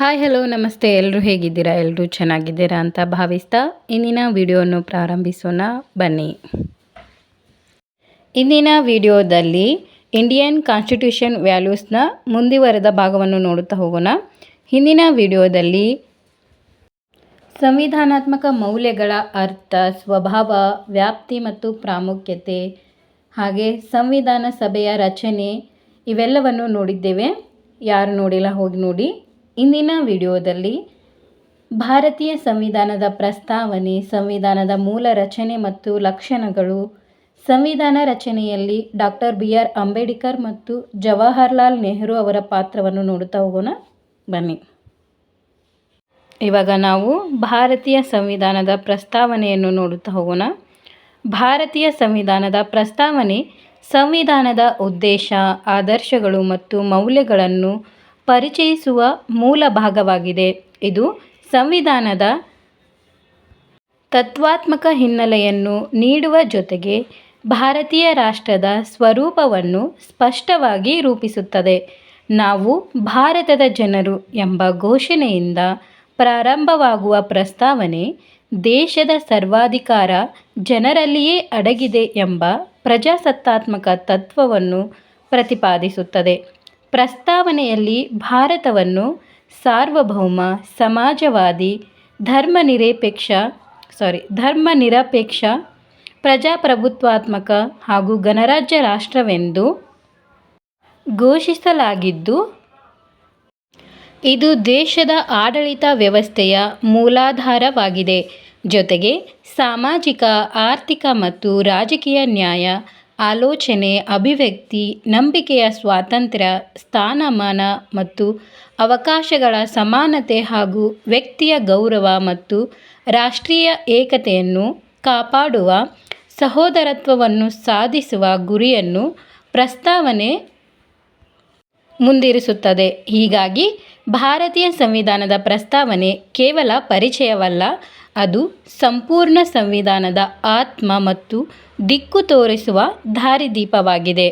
Hi hello ನಮಸ್ತೆ. ಎಲ್ಲರೂ ಹೇಗಿದ್ದೀರಾ? ಎಲ್ಲರೂ ಚೆನ್ನಾಗಿದ್ದೀರಾ ಅಂತ ಭಾವಿಸ್ತಾ ಇಂದಿನ ವಿಡಿಯೋವನ್ನು ಪ್ರಾರಂಭಿಸೋಣ ಬನ್ನಿ. ಇಂದಿನ ವಿಡಿಯೋದಲ್ಲಿ ಇಂಡಿಯನ್ ಕಾನ್ಸ್ಟಿಟ್ಯೂಷನ್ ವ್ಯಾಲ್ಯೂಸ್ನ ಮುಂದುವರೆದ ಭಾಗವನ್ನು ನೋಡುತ್ತಾ ಹೋಗೋಣ. ಹಿಂದಿನ ವಿಡಿಯೋದಲ್ಲಿ ಸಂವಿಧಾನಾತ್ಮಕ ಮೌಲ್ಯಗಳ ಅರ್ಥ, ಸ್ವಭಾವ, ವ್ಯಾಪ್ತಿ ಮತ್ತು ಪ್ರಾಮುಖ್ಯತೆ, ಹಾಗೆ ಸಂವಿಧಾನ ಸಭೆಯ ರಚನೆ ಇವೆಲ್ಲವನ್ನು ನೋಡಿದ್ದೇವೆ. ಯಾರು ನೋಡಿಲ್ಲ ಹೋಗಿ ನೋಡಿ. ಇಂದಿನ ವಿಡಿಯೋದಲ್ಲಿ ಭಾರತೀಯ ಸಂವಿಧಾನದ ಪ್ರಸ್ತಾವನೆ, ಸಂವಿಧಾನದ ಮೂಲ ರಚನೆ ಮತ್ತು ಲಕ್ಷಣಗಳು, ಸಂವಿಧಾನ ರಚನೆಯಲ್ಲಿ ಡಾಕ್ಟರ್ BR ಅಂಬೇಡ್ಕರ್ ಮತ್ತು ಜವಾಹರ್ಲಾಲ್ ನೆಹರು ಅವರ ಪಾತ್ರವನ್ನು ನೋಡುತ್ತಾ ಹೋಗೋಣ ಬನ್ನಿ. ಇವಾಗ ನಾವು ಭಾರತೀಯ ಸಂವಿಧಾನದ ಪ್ರಸ್ತಾವನೆಯನ್ನು ನೋಡುತ್ತಾ ಹೋಗೋಣ. ಭಾರತೀಯ ಸಂವಿಧಾನದ ಪ್ರಸ್ತಾವನೆ ಸಂವಿಧಾನದ ಉದ್ದೇಶ, ಆದರ್ಶಗಳು ಮತ್ತು ಮೌಲ್ಯಗಳನ್ನು ಪರಿಚಯಿಸುವ ಮೂಲ ಭಾಗವಾಗಿದೆ. ಇದು ಸಂವಿಧಾನದ ತತ್ವಾತ್ಮಕ ಹಿನ್ನೆಲೆಯನ್ನು ನೀಡುವ ಜೊತೆಗೆ ಭಾರತೀಯ ರಾಷ್ಟ್ರದ ಸ್ವರೂಪವನ್ನು ಸ್ಪಷ್ಟವಾಗಿ ರೂಪಿಸುತ್ತದೆ. ನಾವು ಭಾರತದ ಜನರು ಎಂಬ ಘೋಷಣೆಯಿಂದ ಪ್ರಾರಂಭವಾಗುವ ಪ್ರಸ್ತಾವನೆ ದೇಶದ ಸರ್ವಾಧಿಕಾರ ಜನರಲ್ಲಿಯೇ ಅಡಗಿದೆ ಎಂಬ ಪ್ರಜಾಸತ್ತಾತ್ಮಕ ತತ್ವವನ್ನು ಪ್ರತಿಪಾದಿಸುತ್ತದೆ. ಪ್ರಸ್ತಾವನೆಯಲ್ಲಿ ಭಾರತವನ್ನು ಸಾರ್ವಭೌಮ, ಸಮಾಜವಾದಿ, ಧರ್ಮನಿರಪೇಕ್ಷ, ಪ್ರಜಾಪ್ರಭುತ್ವಾತ್ಮಕ ಹಾಗೂ ಗಣರಾಜ್ಯ ರಾಷ್ಟ್ರವೆಂದು ಘೋಷಿಸಲಾಗಿದ್ದು, ಇದು ದೇಶದ ಆಡಳಿತ ವ್ಯವಸ್ಥೆಯ ಮೂಲಾಧಾರವಾಗಿದೆ. ಜೊತೆಗೆ ಸಾಮಾಜಿಕ, ಆರ್ಥಿಕ ಮತ್ತು ರಾಜಕೀಯ ನ್ಯಾಯ, ಆಲೋಚನೆ, ಅಭಿವ್ಯಕ್ತಿ, ನಂಬಿಕೆಯ ಸ್ವಾತಂತ್ರ್ಯ, ಸ್ಥಾನಮಾನ ಮತ್ತು ಅವಕಾಶಗಳ ಸಮಾನತೆ ಹಾಗೂ ವ್ಯಕ್ತಿಯ ಗೌರವ ಮತ್ತು ರಾಷ್ಟ್ರೀಯ ಏಕತೆಯನ್ನು ಕಾಪಾಡುವ ಸಹೋದರತ್ವವನ್ನು ಸಾಧಿಸುವ ಗುರಿಯನ್ನು ಪ್ರಸ್ತಾವನೆ ಮುಂದಿರಿಸುತ್ತದೆ. ಹೀಗಾಗಿ ಭಾರತೀಯ ಸಂವಿಧಾನದ ಪ್ರಸ್ತಾವನೆ ಕೇವಲ ಪರಿಚಯವಲ್ಲ, ಅದು ಸಂಪೂರ್ಣ ಸಂವಿಧಾನದ ಆತ್ಮ ಮತ್ತು ದಿಕ್ಕು ತೋರಿಸುವ ದಾರಿದೀಪವಾಗಿದೆ.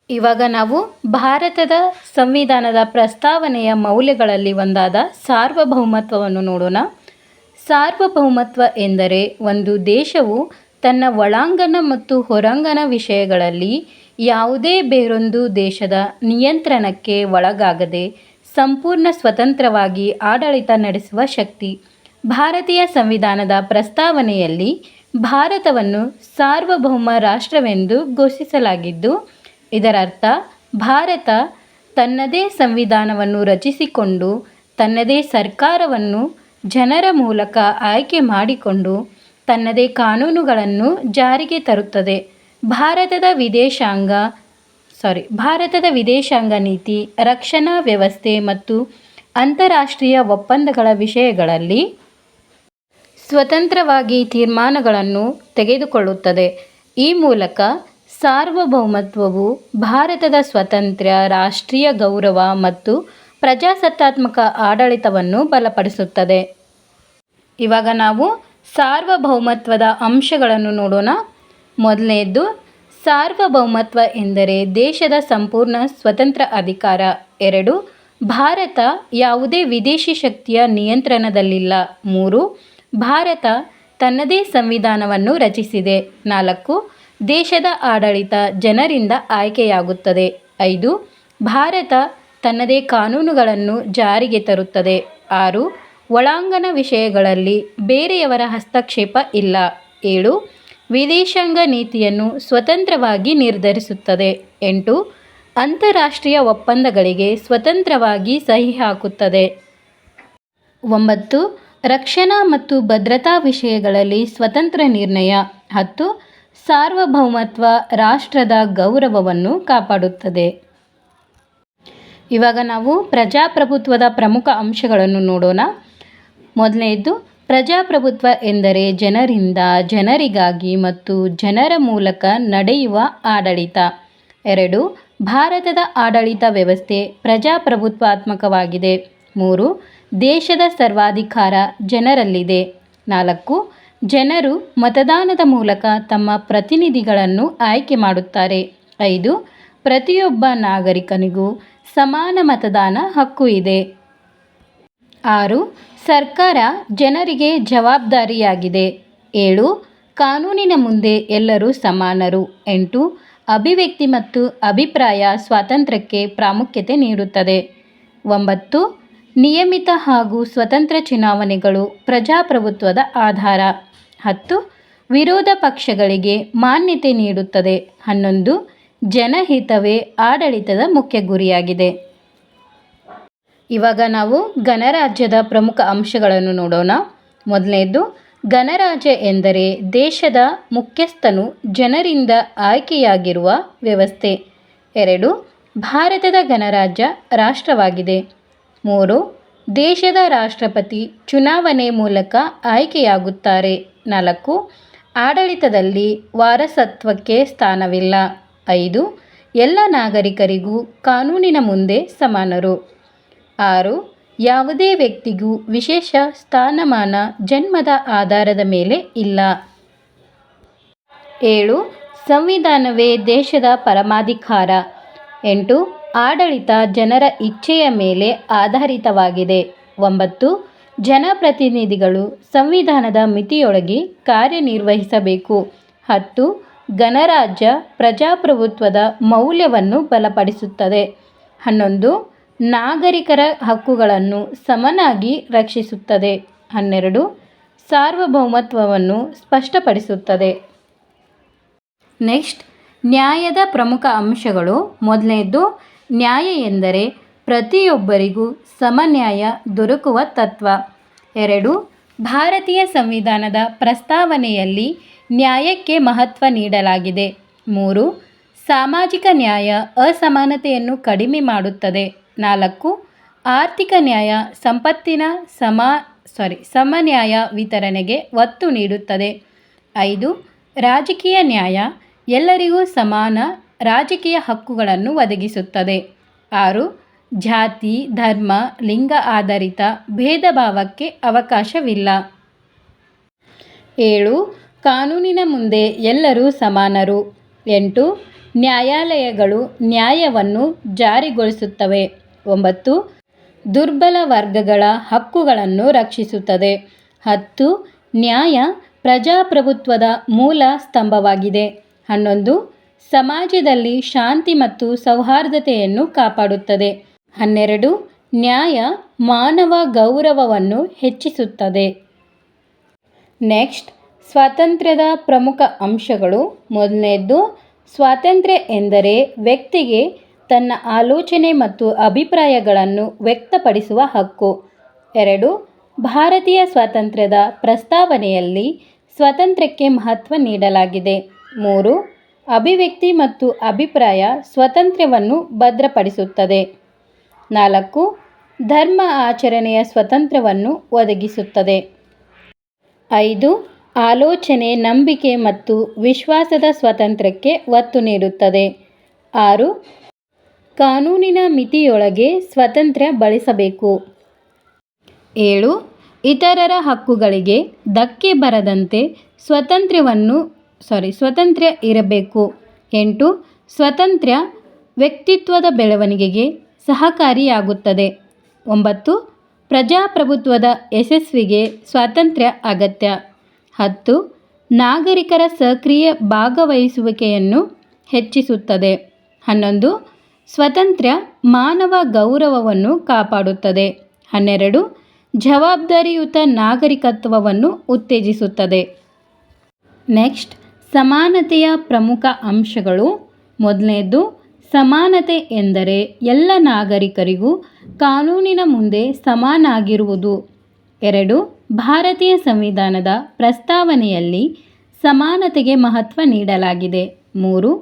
ಇವಾಗ ನಾವು ಭಾರತದ ಸಂವಿಧಾನದ ಪ್ರಸ್ತಾವನೆಯ ಮೌಲ್ಯಗಳಲ್ಲಿ ಒಂದಾದ ಸಾರ್ವಭೌಮತ್ವವನ್ನು ನೋಡೋಣ. ಸಾರ್ವಭೌಮತ್ವ ಎಂದರೆ ಒಂದು ದೇಶವು ತನ್ನ ಒಳಾಂಗಣ ಮತ್ತು ಹೊರಾಂಗಣ ವಿಷಯಗಳಲ್ಲಿ ಯಾವುದೇ ಬೇರೊಂದು ದೇಶದ ನಿಯಂತ್ರಣಕ್ಕೆ ಒಳಗಾಗದೆ ಸಂಪೂರ್ಣ ಸ್ವತಂತ್ರವಾಗಿ ಆಡಳಿತ ನಡೆಸುವ ಶಕ್ತಿ. ಭಾರತೀಯ ಸಂವಿಧಾನದ ಪ್ರಸ್ತಾವನೆಯಲ್ಲಿ ಭಾರತವನ್ನು ಸಾರ್ವಭೌಮ ರಾಷ್ಟ್ರವೆಂದು ಘೋಷಿಸಲಾಗಿದ್ದು, ಇದರರ್ಥ ಭಾರತ ತನ್ನದೇ ಸಂವಿಧಾನವನ್ನು ರಚಿಸಿಕೊಂಡು ತನ್ನದೇ ಸರ್ಕಾರವನ್ನು ಜನರ ಮೂಲಕ ಆಯ್ಕೆ ಮಾಡಿಕೊಂಡು ತನ್ನದೇ ಕಾನೂನುಗಳನ್ನು ಜಾರಿಗೆ ತರುತ್ತದೆ. ಭಾರತದ ವಿದೇಶಾಂಗ ನೀತಿ, ರಕ್ಷಣಾ ವ್ಯವಸ್ಥೆ ಮತ್ತು ಅಂತಾರಾಷ್ಟ್ರೀಯ ಒಪ್ಪಂದಗಳ ವಿಷಯಗಳಲ್ಲಿ ಸ್ವತಂತ್ರವಾಗಿ ತೀರ್ಮಾನಗಳನ್ನು ತೆಗೆದುಕೊಳ್ಳುತ್ತದೆ. ಈ ಮೂಲಕ ಸಾರ್ವಭೌಮತ್ವವು ಭಾರತದ ಸ್ವಾತಂತ್ರ್ಯ, ರಾಷ್ಟ್ರೀಯ ಗೌರವ ಮತ್ತು ಪ್ರಜಾಸತ್ತಾತ್ಮಕ ಆಡಳಿತವನ್ನು ಬಲಪಡಿಸುತ್ತದೆ. ಇವಾಗ ನಾವು ಸಾರ್ವಭೌಮತ್ವದ ಅಂಶಗಳನ್ನು ನೋಡೋಣ. ಮೊದಲನೆಯದು, ಸಾರ್ವಭೌಮತ್ವ ಎಂದರೆ ದೇಶದ ಸಂಪೂರ್ಣ ಸ್ವತಂತ್ರ ಅಧಿಕಾರ. 2, ಭಾರತ ಯಾವುದೇ ವಿದೇಶಿ ಶಕ್ತಿಯ ನಿಯಂತ್ರಣದಲ್ಲಿಲ್ಲ. 3, ಭಾರತ ತನ್ನದೇ ಸಂವಿಧಾನವನ್ನು ರಚಿಸಿದೆ. 4, ದೇಶದ ಆಡಳಿತ ಜನರಿಂದ ಆಯ್ಕೆಯಾಗುತ್ತದೆ. 5, ಭಾರತ ತನ್ನದೇ ಕಾನೂನುಗಳನ್ನು ಜಾರಿಗೆ ತರುತ್ತದೆ. 6, ಒಳಾಂಗಣ ವಿಷಯಗಳಲ್ಲಿ ಬೇರೆಯವರ ಹಸ್ತಕ್ಷೇಪ ಇಲ್ಲ. 7, ವಿದೇಶಾಂಗ ನೀತಿಯನ್ನು ಸ್ವತಂತ್ರವಾಗಿ ನಿರ್ಧರಿಸುತ್ತದೆ. 8, ಅಂತಾರಾಷ್ಟ್ರೀಯ ಒಪ್ಪಂದಗಳಿಗೆ ಸ್ವತಂತ್ರವಾಗಿ ಸಹಿ ಹಾಕುತ್ತದೆ. 9, ರಕ್ಷಣಾ ಮತ್ತು ಭದ್ರತಾ ವಿಷಯಗಳಲ್ಲಿ ಸ್ವತಂತ್ರ ನಿರ್ಣಯ. 10, ಸಾರ್ವಭೌಮತ್ವ ರಾಷ್ಟ್ರದ ಗೌರವವನ್ನು ಕಾಪಾಡುತ್ತದೆ. ಇವಾಗ ನಾವು ಪ್ರಜಾಪ್ರಭುತ್ವದ ಪ್ರಮುಖ ಅಂಶಗಳನ್ನು ನೋಡೋಣ. ಮೊದಲನೆಯದು, ಪ್ರಜಾಪ್ರಭುತ್ವ ಎಂದರೆ ಜನರಿಂದ, ಜನರಿಗಾಗಿ ಮತ್ತು ಜನರ ಮೂಲಕ ನಡೆಯುವ ಆಡಳಿತ. 2, ಭಾರತದ ಆಡಳಿತ ವ್ಯವಸ್ಥೆ ಪ್ರಜಾಪ್ರಭುತ್ವಾತ್ಮಕವಾಗಿದೆ. 3, ದೇಶದ ಸರ್ವಾಧಿಕಾರ ಜನರಲ್ಲಿದೆ. 4, ಜನರು ಮತದಾನದ ಮೂಲಕ ತಮ್ಮ ಪ್ರತಿನಿಧಿಗಳನ್ನು ಆಯ್ಕೆ ಮಾಡುತ್ತಾರೆ. 5, ಪ್ರತಿಯೊಬ್ಬ ನಾಗರಿಕನಿಗೂ ಸಮಾನ ಮತದಾನ ಹಕ್ಕು ಇದೆ. 6. ಸರ್ಕಾರ ಜನರಿಗೆ ಜವಾಬ್ದಾರಿಯಾಗಿದೆ. 7. ಕಾನೂನಿನ ಮುಂದೆ ಎಲ್ಲರೂ ಸಮಾನರು. 8. ಅಭಿವ್ಯಕ್ತಿ ಮತ್ತು ಅಭಿಪ್ರಾಯ ಸ್ವಾತಂತ್ರ್ಯಕ್ಕೆ ಪ್ರಾಮುಖ್ಯತೆ ನೀಡುತ್ತದೆ. 9. ನಿಯಮಿತ ಹಾಗೂ ಸ್ವತಂತ್ರ ಚುನಾವಣೆಗಳು ಪ್ರಜಾಪ್ರಭುತ್ವದ ಆಧಾರ. 10. ವಿರೋಧ ಪಕ್ಷಗಳಿಗೆ ಮಾನ್ಯತೆ ನೀಡುತ್ತದೆ. 11. ಜನಹಿತವೇ ಆಡಳಿತದ ಮುಖ್ಯ ಗುರಿಯಾಗಿದೆ. ಇವಾಗ ನಾವು ಗಣರಾಜ್ಯದ ಪ್ರಮುಖ ಅಂಶಗಳನ್ನು ನೋಡೋಣ. ಮೊದಲನೇದು, ಗಣರಾಜ್ಯ ಎಂದರೆ ದೇಶದ ಮುಖ್ಯಸ್ಥನು ಜನರಿಂದ ಆಯ್ಕೆಯಾಗಿರುವ ವ್ಯವಸ್ಥೆ. 2. ಭಾರತದ ಗಣರಾಜ್ಯ ರಾಷ್ಟ್ರವಾಗಿದೆ. 3. ದೇಶದ ರಾಷ್ಟ್ರಪತಿ ಚುನಾವಣೆ ಮೂಲಕ ಆಯ್ಕೆಯಾಗುತ್ತಾರೆ. 4. ಆಡಳಿತದಲ್ಲಿ ವಾರಸತ್ವಕ್ಕೆ ಸ್ಥಾನವಿಲ್ಲ. 5. ಎಲ್ಲ ನಾಗರಿಕರಿಗೂ ಕಾನೂನಿನ ಮುಂದೆ ಸಮಾನರು. 6. ಯಾವುದೇ ವ್ಯಕ್ತಿಗೂ ವಿಶೇಷ ಸ್ಥಾನಮಾನ ಜನ್ಮದ ಆಧಾರದ ಮೇಲೆ ಇಲ್ಲ. 7. ಸಂವಿಧಾನವೇ ದೇಶದ ಪರಮಾಧಿಕಾರ. 8. ಆಡಳಿತ ಜನರ ಇಚ್ಛೆಯ ಮೇಲೆ ಆಧಾರಿತವಾಗಿದೆ. 9. ಜನಪ್ರತಿನಿಧಿಗಳು ಸಂವಿಧಾನದ ಮಿತಿಯೊಳಗೆ ಕಾರ್ಯನಿರ್ವಹಿಸಬೇಕು. 10. ಗಣರಾಜ್ಯ ಪ್ರಜಾಪ್ರಭುತ್ವದ ಮೌಲ್ಯವನ್ನು ಬಲಪಡಿಸುತ್ತದೆ. 11. ನಾಗರಿಕರ ಹಕ್ಕುಗಳನ್ನು ಸಮನಾಗಿ ರಕ್ಷಿಸುತ್ತದೆ. 12. ಸಾರ್ವಭೌಮತ್ವವನ್ನು ಸ್ಪಷ್ಟಪಡಿಸುತ್ತದೆ. ನೆಕ್ಸ್ಟ್, ನ್ಯಾಯದ ಪ್ರಮುಖ ಅಂಶಗಳು. ಮೊದಲನೇದು, ನ್ಯಾಯ ಎಂದರೆ ಪ್ರತಿಯೊಬ್ಬರಿಗೂ ಸಮನ್ಯಾಯ ದೊರಕುವ ತತ್ವ. 2. ಭಾರತೀಯ ಸಂವಿಧಾನದ ಪ್ರಸ್ತಾವನೆಯಲ್ಲಿ ನ್ಯಾಯಕ್ಕೆ ಮಹತ್ವ ನೀಡಲಾಗಿದೆ. 3. ಸಾಮಾಜಿಕ ನ್ಯಾಯ ಅಸಮಾನತೆಯನ್ನು ಕಡಿಮೆ ಮಾಡುತ್ತದೆ. 4. ಆರ್ಥಿಕ ನ್ಯಾಯ ಸಂಪತ್ತಿನ ಸಮನ್ಯಾಯ ವಿತರಣೆಗೆ ಒತ್ತು ನೀಡುತ್ತದೆ. 5. ರಾಜಕೀಯ ನ್ಯಾಯ ಎಲ್ಲರಿಗೂ ಸಮಾನ ರಾಜಕೀಯ ಹಕ್ಕುಗಳನ್ನು ಒದಗಿಸುತ್ತದೆ. 6. ಜಾತಿ, ಧರ್ಮ, ಲಿಂಗ ಆಧಾರಿತ ಭೇದ ಭಾವಕ್ಕೆ ಅವಕಾಶವಿಲ್ಲ. 7. ಕಾನೂನಿನ ಮುಂದೆ ಎಲ್ಲರೂ ಸಮಾನರು. 8. ನ್ಯಾಯಾಲಯಗಳು ನ್ಯಾಯವನ್ನು ಜಾರಿಗೊಳಿಸುತ್ತವೆ. 9. ದುರ್ಬಲ ವರ್ಗಗಳ ಹಕ್ಕುಗಳನ್ನು ರಕ್ಷಿಸುತ್ತದೆ. 10. ನ್ಯಾಯ ಪ್ರಜಾಪ್ರಭುತ್ವದ ಮೂಲ ಸ್ತಂಭವಾಗಿದೆ. 11. ಸಮಾಜದಲ್ಲಿ ಶಾಂತಿ ಮತ್ತು ಸೌಹಾರ್ದತೆಯನ್ನು ಕಾಪಾಡುತ್ತದೆ. 12. ನ್ಯಾಯ ಮಾನವ ಗೌರವವನ್ನು ಹೆಚ್ಚಿಸುತ್ತದೆ. ನೆಕ್ಸ್ಟ್, ಸ್ವಾತಂತ್ರ್ಯದ ಪ್ರಮುಖ ಅಂಶಗಳು. ಮೊದಲನೇದು, ಸ್ವಾತಂತ್ರ್ಯ ಎಂದರೆ ವ್ಯಕ್ತಿಗೆ ತನ್ನ ಆಲೋಚನೆ ಮತ್ತು ಅಭಿಪ್ರಾಯಗಳನ್ನು ವ್ಯಕ್ತಪಡಿಸುವ ಹಕ್ಕು. 2. ಭಾರತೀಯ ಸ್ವಾತಂತ್ರ್ಯದ ಪ್ರಸ್ತಾವನೆಯಲ್ಲಿ ಸ್ವಾತಂತ್ರ್ಯಕ್ಕೆ ಮಹತ್ವ ನೀಡಲಾಗಿದೆ. 3. ಅಭಿವ್ಯಕ್ತಿ ಮತ್ತು ಅಭಿಪ್ರಾಯ ಸ್ವಾತಂತ್ರ್ಯವನ್ನು ಭದ್ರಪಡಿಸುತ್ತದೆ. 4. ಧರ್ಮ ಆಚರಣೆಯ ಸ್ವಾತಂತ್ರ್ಯವನ್ನು ಒದಗಿಸುತ್ತದೆ. 5. ಆಲೋಚನೆ, ನಂಬಿಕೆ ಮತ್ತು ವಿಶ್ವಾಸದ ಸ್ವಾತಂತ್ರ್ಯಕ್ಕೆ ಒತ್ತು ನೀಡುತ್ತದೆ. 6. ಕಾನೂನಿನ ಮಿತಿಯೊಳಗೆ ಸ್ವಾತಂತ್ರ್ಯ ಬಳಸಬೇಕು. 7. ಇತರರ ಹಕ್ಕುಗಳಿಗೆ ಧಕ್ಕೆ ಬರದಂತೆ ಸ್ವಾತಂತ್ರ್ಯ ಇರಬೇಕು. 8. ಸ್ವಾತಂತ್ರ್ಯ ವ್ಯಕ್ತಿತ್ವದ ಬೆಳವಣಿಗೆಗೆ ಸಹಕಾರಿಯಾಗುತ್ತದೆ. 9. ಪ್ರಜಾಪ್ರಭುತ್ವದ ಯಶಸ್ವಿಗೆ ಸ್ವಾತಂತ್ರ್ಯ ಅಗತ್ಯ. 10. ನಾಗರಿಕರ ಸಕ್ರಿಯ ಭಾಗವಹಿಸುವಿಕೆಯನ್ನು ಹೆಚ್ಚಿಸುತ್ತದೆ. 11. ಸ್ವಾತಂತ್ರ್ಯ ಮಾನವ ಗೌರವವನ್ನು ಕಾಪಾಡುತ್ತದೆ. 12. ಜವಾಬ್ದಾರಿಯುತ ನಾಗರಿಕತ್ವವನ್ನು ಉತ್ತೇಜಿಸುತ್ತದೆ. ನೆಕ್ಸ್ಟ್, ಸಮಾನತೆಯ ಪ್ರಮುಖ ಅಂಶಗಳು. ಮೊದಲನೇದು, ಸಮಾನತೆ ಎಂದರೆ ಎಲ್ಲ ನಾಗರಿಕರಿಗೂ ಕಾನೂನಿನ ಮುಂದೆ ಸಮನಾಗಿರುವುದು. 2. ಭಾರತೀಯ ಸಂವಿಧಾನದ ಪ್ರಸ್ತಾವನೆಯಲ್ಲಿ ಸಮಾನತೆಗೆ ಮಹತ್ವ ನೀಡಲಾಗಿದೆ. 3.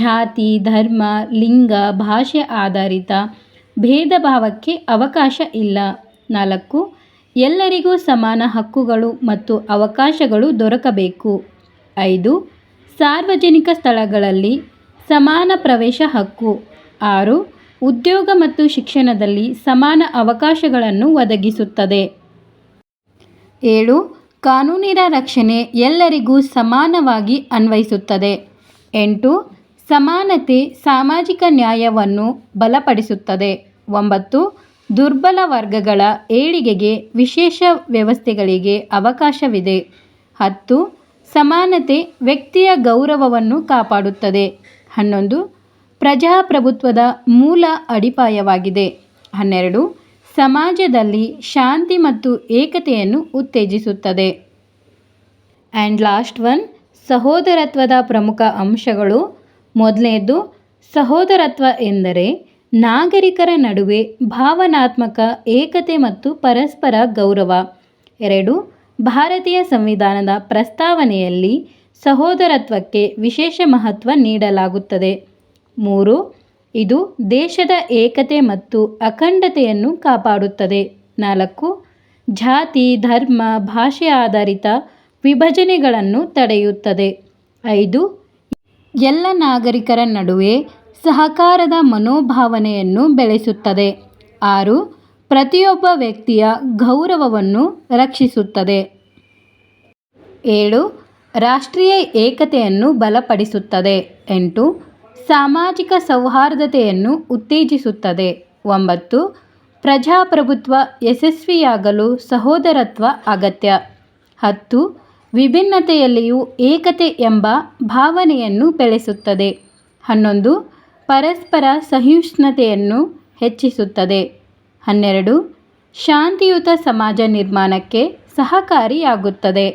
ಜಾತಿ, ಧರ್ಮ, ಲಿಂಗ, ಭಾಷೆ ಆಧಾರಿತ ಭೇದ ಭಾವಕ್ಕೆ ಅವಕಾಶ ಇಲ್ಲ. 4. ಎಲ್ಲರಿಗೂ ಸಮಾನ ಹಕ್ಕುಗಳು ಮತ್ತು ಅವಕಾಶಗಳು ದೊರಕಬೇಕು. 5. ಸಾರ್ವಜನಿಕ ಸ್ಥಳಗಳಲ್ಲಿ ಸಮಾನ ಪ್ರವೇಶ ಹಕ್ಕು. 6. ಉದ್ಯೋಗ ಮತ್ತು ಶಿಕ್ಷಣದಲ್ಲಿ ಸಮಾನ ಅವಕಾಶಗಳನ್ನು ಒದಗಿಸುತ್ತದೆ. 7. ಕಾನೂನಿನ ರಕ್ಷಣೆ ಎಲ್ಲರಿಗೂ ಸಮಾನವಾಗಿ ಅನ್ವಯಿಸುತ್ತದೆ. 8. ಸಮಾನತೆ ಸಾಮಾಜಿಕ ನ್ಯಾಯವನ್ನು ಬಲಪಡಿಸುತ್ತದೆ. 9. ದುರ್ಬಲ ವರ್ಗಗಳ ಏಳಿಗೆಗೆ ವಿಶೇಷ ವ್ಯವಸ್ಥೆಗಳಿಗೆ ಅವಕಾಶವಿದೆ. 10. ಸಮಾನತೆ ವ್ಯಕ್ತಿಯ ಗೌರವವನ್ನು ಕಾಪಾಡುತ್ತದೆ. 11. ಪ್ರಜಾಪ್ರಭುತ್ವದ ಮೂಲ ಅಡಿಪಾಯವಾಗಿದೆ. 12. ಸಮಾಜದಲ್ಲಿ ಶಾಂತಿ ಮತ್ತು ಏಕತೆಯನ್ನು ಉತ್ತೇಜಿಸುತ್ತದೆ. ಆ್ಯಂಡ್ ಲಾಸ್ಟ್ ಒನ್, ಸಹೋದರತ್ವದ ಪ್ರಮುಖ ಅಂಶಗಳು. ಮೊದಲನೇದು, ಸಹೋದರತ್ವ ಎಂದರೆ ನಾಗರಿಕರ ನಡುವೆ ಭಾವನಾತ್ಮಕ ಏಕತೆ ಮತ್ತು ಪರಸ್ಪರ ಗೌರವ. 2. ಭಾರತೀಯ ಸಂವಿಧಾನದ ಪ್ರಸ್ತಾವನೆಯಲ್ಲಿ ಸಹೋದರತ್ವಕ್ಕೆ ವಿಶೇಷ ಮಹತ್ವ ನೀಡಲಾಗುತ್ತದೆ. 3. ಇದು ದೇಶದ ಏಕತೆ ಮತ್ತು ಅಖಂಡತೆಯನ್ನು ಕಾಪಾಡುತ್ತದೆ. 4. ಜಾತಿ, ಧರ್ಮ, ಭಾಷೆ ಆಧಾರಿತ ವಿಭಜನೆಗಳನ್ನು ತಡೆಯುತ್ತದೆ. 5. ಎಲ್ಲ ನಾಗರಿಕರ ನಡುವೆ ಸಹಕಾರದ ಮನೋಭಾವನೆಯನ್ನು ಬೆಳೆಸುತ್ತದೆ. 6. ಪ್ರತಿಯೊಬ್ಬ ವ್ಯಕ್ತಿಯ ಗೌರವವನ್ನು ರಕ್ಷಿಸುತ್ತದೆ. 7. ರಾಷ್ಟ್ರೀಯ ಏಕತೆಯನ್ನು ಬಲಪಡಿಸುತ್ತದೆ. 8. ಸಾಮಾಜಿಕ ಸೌಹಾರ್ದತೆಯನ್ನು ಉತ್ತೇಜಿಸುತ್ತದೆ. 9. ಪ್ರಜಾಪ್ರಭುತ್ವ ಯಶಸ್ವಿಯಾಗಲು ಸಹೋದರತ್ವ ಅಗತ್ಯ. 10. ವಿಭಿನ್ನತೆಯಲ್ಲಿಯೂ ಏಕತೆ ಎಂಬ ಭಾವನೆಯನ್ನು ಬೆಳೆಸುತ್ತದೆ. 11. ಪರಸ್ಪರ ಸಹಿಷ್ಣುತೆಯನ್ನು ಹೆಚ್ಚಿಸುತ್ತದೆ. 12. ಶಾಂತಿಯುತ ಸಮಾಜ ನಿರ್ಮಾಣಕ್ಕೆ ಸಹಕಾರಿಯಾಗುತ್ತದೆ.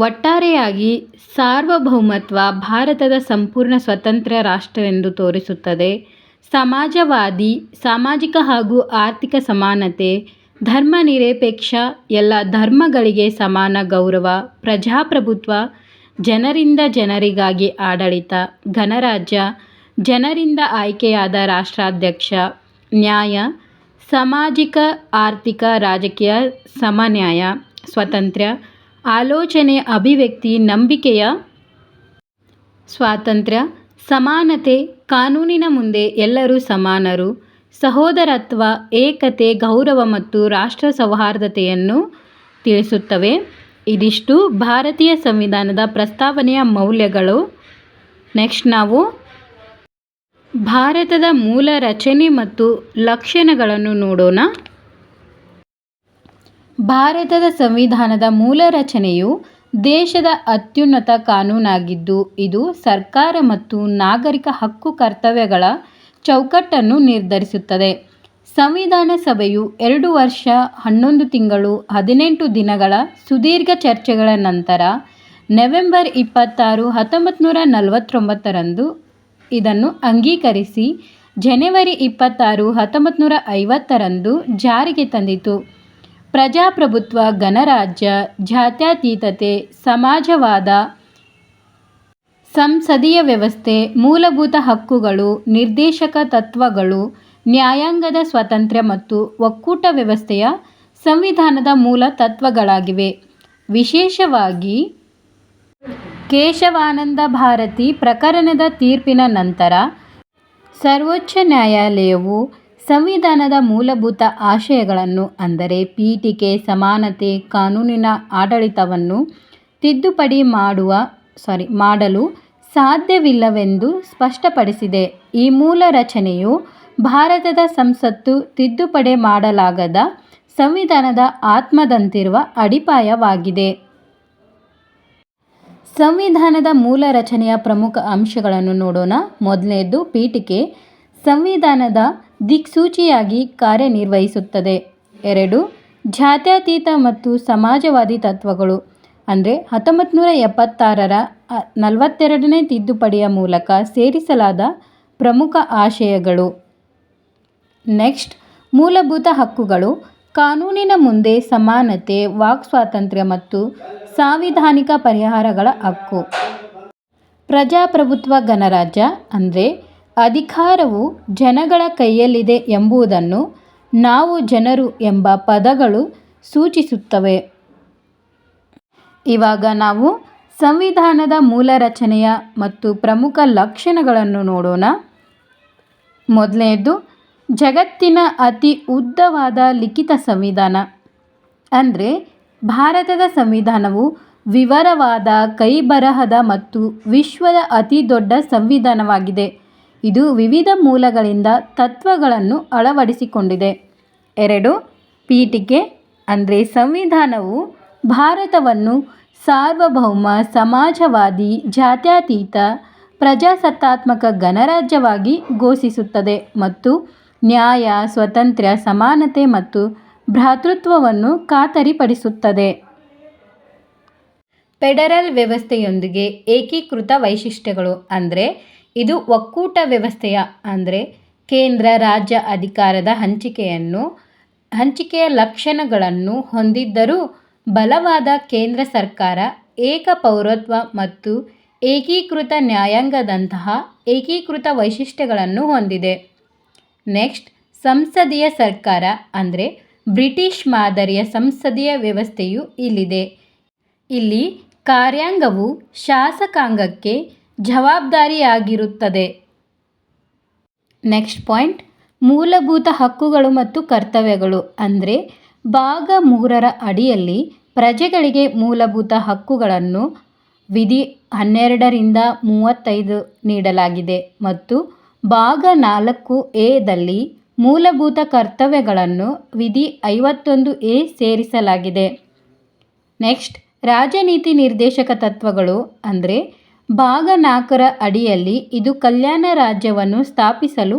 ಒಟ್ಟಾರೆಯಾಗಿ ಸಾರ್ವಭೌಮತ್ವ ಭಾರತದ ಸಂಪೂರ್ಣ ಸ್ವತಂತ್ರ ರಾಷ್ಟ್ರವೆಂದು ತೋರಿಸುತ್ತದೆ. ಸಮಾಜವಾದಿ, ಸಾಮಾಜಿಕ ಹಾಗೂ ಆರ್ಥಿಕ ಸಮಾನತೆ, ಧರ್ಮ ನಿರಪೇಕ್ಷ, ಎಲ್ಲ ಧರ್ಮಗಳಿಗೆ ಸಮಾನ ಗೌರವ, ಪ್ರಜಾಪ್ರಭುತ್ವ, ಜನರಿಂದ ಜನರಿಗಾಗಿ ಆಡಳಿತ, ಗಣರಾಜ್ಯ, ಜನರಿಂದ ಆಯ್ಕೆಯಾದ ರಾಷ್ಟ್ರಾಧ್ಯಕ್ಷ, ನ್ಯಾಯ, ಸಾಮಾಜಿಕ, ಆರ್ಥಿಕ, ರಾಜಕೀಯ ಸಮನ್ವಯ, ಸ್ವಾತಂತ್ರ್ಯ, ಆಲೋಚನೆ, ಅಭಿವ್ಯಕ್ತಿ, ನಂಬಿಕೆಯ ಸ್ವಾತಂತ್ರ್ಯ, ಸಮಾನತೆ, ಕಾನೂನಿನ ಮುಂದೆ ಎಲ್ಲರೂ ಸಮಾನರು, ಸಹೋದರತ್ವ, ಏಕತೆ, ಗೌರವ ಮತ್ತು ರಾಷ್ಟ್ರ ಸೌಹಾರ್ದತೆಯನ್ನು ತಿಳಿಸುತ್ತವೆ. ಇದಿಷ್ಟು ಭಾರತೀಯ ಸಂವಿಧಾನದ ಪ್ರಸ್ತಾವನೆಯ ಮೌಲ್ಯಗಳು. ನೆಕ್ಸ್ಟ್ ನಾವು ಭಾರತದ ಮೂಲ ರಚನೆ ಮತ್ತು ಲಕ್ಷಣಗಳನ್ನು ನೋಡೋಣ. ಭಾರತದ ಸಂವಿಧಾನದ ಮೂಲ ರಚನೆಯು ದೇಶದ ಅತ್ಯುನ್ನತ ಕಾನೂನಾಗಿದ್ದು, ಇದು ಸರ್ಕಾರ ಮತ್ತು ನಾಗರಿಕ ಹಕ್ಕು ಕರ್ತವ್ಯಗಳ ಚೌಕಟ್ಟನ್ನು ನಿರ್ಧರಿಸುತ್ತದೆ. ಸಂವಿಧಾನ ಸಭೆಯು 2 ವರ್ಷ 11 ತಿಂಗಳು 18 ದಿನಗಳ ಸುದೀರ್ಘ ಚರ್ಚೆಗಳ ನಂತರ ನವೆಂಬರ್ 26, 1949 ಇದನ್ನು ಅಂಗೀಕರಿಸಿ ಜನವರಿ 26, 1950 ಜಾರಿಗೆ ತಂದಿತು. ಪ್ರಜಾಪ್ರಭುತ್ವ, ಗಣರಾಜ್ಯ, ಜಾತ್ಯತೀತತೆ, ಸಮಾಜವಾದ, ಸಂಸದೀಯ ವ್ಯವಸ್ಥೆ, ಮೂಲಭೂತ ಹಕ್ಕುಗಳು, ನಿರ್ದೇಶಕ ತತ್ವಗಳು, ನ್ಯಾಯಾಂಗದ ಸ್ವಾತಂತ್ರ್ಯ ಮತ್ತು ಒಕ್ಕೂಟ ವ್ಯವಸ್ಥೆಯ ಸಂವಿಧಾನದ ಮೂಲ ತತ್ವಗಳಾಗಿವೆ. ವಿಶೇಷವಾಗಿ ಕೇಶವಾನಂದ ಭಾರತಿ ಪ್ರಕರಣದ ತೀರ್ಪಿನ ನಂತರ ಸರ್ವೋಚ್ಚ ನ್ಯಾಯಾಲಯವು ಸಂವಿಧಾನದ ಮೂಲಭೂತ ಆಶಯಗಳನ್ನು ಅಂದರೆ ಪೀಠಿಕೆ, ಸಮಾನತೆ, ಕಾನೂನಿನ ಆಡಳಿತವನ್ನು ತಿದ್ದುಪಡಿ ಮಾಡಲು ಸಾಧ್ಯವಿಲ್ಲವೆಂದು ಸ್ಪಷ್ಟಪಡಿಸಿದೆ. ಈ ಮೂಲ ರಚನೆಯು ಭಾರತದ ಸಂಸತ್ತು ತಿದ್ದುಪಡಿ ಮಾಡಲಾಗದ ಸಂವಿಧಾನದ ಆತ್ಮದಂತಿರುವ ಅಡಿಪಾಯವಾಗಿದೆ. ಸಂವಿಧಾನದ ಮೂಲ ರಚನೆಯ ಪ್ರಮುಖ ಅಂಶಗಳನ್ನು ನೋಡೋಣ. ಮೊದಲನೆಯದು ಪೀಠಿಕೆ ಸಂವಿಧಾನದ ದಿಕ್ಸೂಚಿಯಾಗಿ ಕಾರ್ಯನಿರ್ವಹಿಸುತ್ತದೆ. 2. ಜಾತ್ಯತೀತ ಮತ್ತು ಸಮಾಜವಾದಿ ತತ್ವಗಳು ಅಂದರೆ 1976ರ 42ನೇ ತಿದ್ದುಪಡಿಯ ಮೂಲಕ ಸೇರಿಸಲಾದ ಪ್ರಮುಖ ಆಶಯಗಳು. ನೆಕ್ಸ್ಟ್, ಮೂಲಭೂತ ಹಕ್ಕುಗಳು ಕಾನೂನಿನ ಮುಂದೆ ಸಮಾನತೆ, ವಾಕ್ ಸ್ವಾತಂತ್ರ್ಯ ಮತ್ತು ಸಾಂವಿಧಾನಿಕ ಪರಿಹಾರಗಳ ಹಕ್ಕು. ಪ್ರಜಾಪ್ರಭುತ್ವ, ಗಣರಾಜ್ಯ ಅಂದರೆ ಅಧಿಕಾರವು ಜನಗಳ ಕೈಯಲ್ಲಿದೆ ಎಂಬುದನ್ನು ನಾವು ಜನರು ಎಂಬ ಪದಗಳು ಸೂಚಿಸುತ್ತವೆ. ಇವಾಗ ನಾವು ಸಂವಿಧಾನದ ಮೂಲ ರಚನೆಯ ಮತ್ತು ಪ್ರಮುಖ ಲಕ್ಷಣಗಳನ್ನು ನೋಡೋಣ. ಮೊದಲನೆಯದು ಜಗತ್ತಿನ ಅತಿ ಉದ್ದವಾದ ಲಿಖಿತ ಸಂವಿಧಾನ. ಅಂದರೆ ಭಾರತದ ಸಂವಿಧಾನವು ವಿವರವಾದ, ಕೈಬರಹದ ಮತ್ತು ವಿಶ್ವದ ಅತಿ ದೊಡ್ಡ ಸಂವಿಧಾನವಾಗಿದೆ. ಇದು ವಿವಿಧ ಮೂಲಗಳಿಂದ ತತ್ವಗಳನ್ನು ಅಳವಡಿಸಿಕೊಂಡಿದೆ. 2. ಪೀಠಿಕೆ ಅಂದರೆ ಸಂವಿಧಾನವು ಭಾರತವನ್ನು ಸಾರ್ವಭೌಮ, ಸಮಾಜವಾದಿ, ಜಾತ್ಯತೀತ, ಪ್ರಜಾಸತ್ತಾತ್ಮಕ ಗಣರಾಜ್ಯವಾಗಿ ಘೋಷಿಸುತ್ತದೆ ಮತ್ತು ನ್ಯಾಯ, ಸ್ವಾತಂತ್ರ್ಯ, ಸಮಾನತೆ ಮತ್ತು ಭ್ರಾತೃತ್ವವನ್ನು ಖಾತರಿಪಡಿಸುತ್ತದೆ. ಫೆಡರಲ್ ವ್ಯವಸ್ಥೆಯೊಂದಿಗೆ ಏಕೀಕೃತ ವೈಶಿಷ್ಟ್ಯಗಳು ಅಂದರೆ ಇದು ಒಕ್ಕೂಟ ವ್ಯವಸ್ಥೆಯ ಅಂದರೆ ಕೇಂದ್ರ ರಾಜ್ಯ ಅಧಿಕಾರದ ಹಂಚಿಕೆಯ ಲಕ್ಷಣಗಳನ್ನು ಹೊಂದಿದ್ದರೂ ಬಲವಾದ ಕೇಂದ್ರ ಸರ್ಕಾರ, ಏಕ ಪೌರತ್ವ ಮತ್ತು ಏಕೀಕೃತ ನ್ಯಾಯಾಂಗದಂತಹ ಏಕೀಕೃತ ವೈಶಿಷ್ಟ್ಯಗಳನ್ನು ಹೊಂದಿದೆ. ನೆಕ್ಸ್ಟ್, ಸಂಸದೀಯ ಸರ್ಕಾರ ಅಂದರೆ ಬ್ರಿಟಿಷ್ ಮಾದರಿಯ ಸಂಸದೀಯ ವ್ಯವಸ್ಥೆಯು ಇಲ್ಲಿದೆ. ಇಲ್ಲಿ ಕಾರ್ಯಾಂಗವು ಶಾಸಕಾಂಗಕ್ಕೆ ಜವಾಬ್ದಾರಿಯಾಗಿರುತ್ತದೆ. ನೆಕ್ಸ್ಟ್ ಪಾಯಿಂಟ್, ಮೂಲಭೂತ ಹಕ್ಕುಗಳು ಮತ್ತು ಕರ್ತವ್ಯಗಳು ಅಂದರೆ ಭಾಗ 3ರ ಅಡಿಯಲ್ಲಿ ಪ್ರಜೆಗಳಿಗೆ ಮೂಲಭೂತ ಹಕ್ಕುಗಳನ್ನು ವಿಧಿ 12ರಿಂದ 35 ನೀಡಲಾಗಿದೆ ಮತ್ತು ಭಾಗ 4A ದಲ್ಲಿ ಮೂಲಭೂತ ಕರ್ತವ್ಯಗಳನ್ನು ವಿಧಿ 51A ಸೇರಿಸಲಾಗಿದೆ. ನೆಕ್ಸ್ಟ್, ರಾಜನೀತಿ ನಿರ್ದೇಶಕ ತತ್ವಗಳು ಅಂದರೆ ಭಾಗ 4ರ ಅಡಿಯಲ್ಲಿ ಇದು ಕಲ್ಯಾಣ ರಾಜ್ಯವನ್ನು ಸ್ಥಾಪಿಸಲು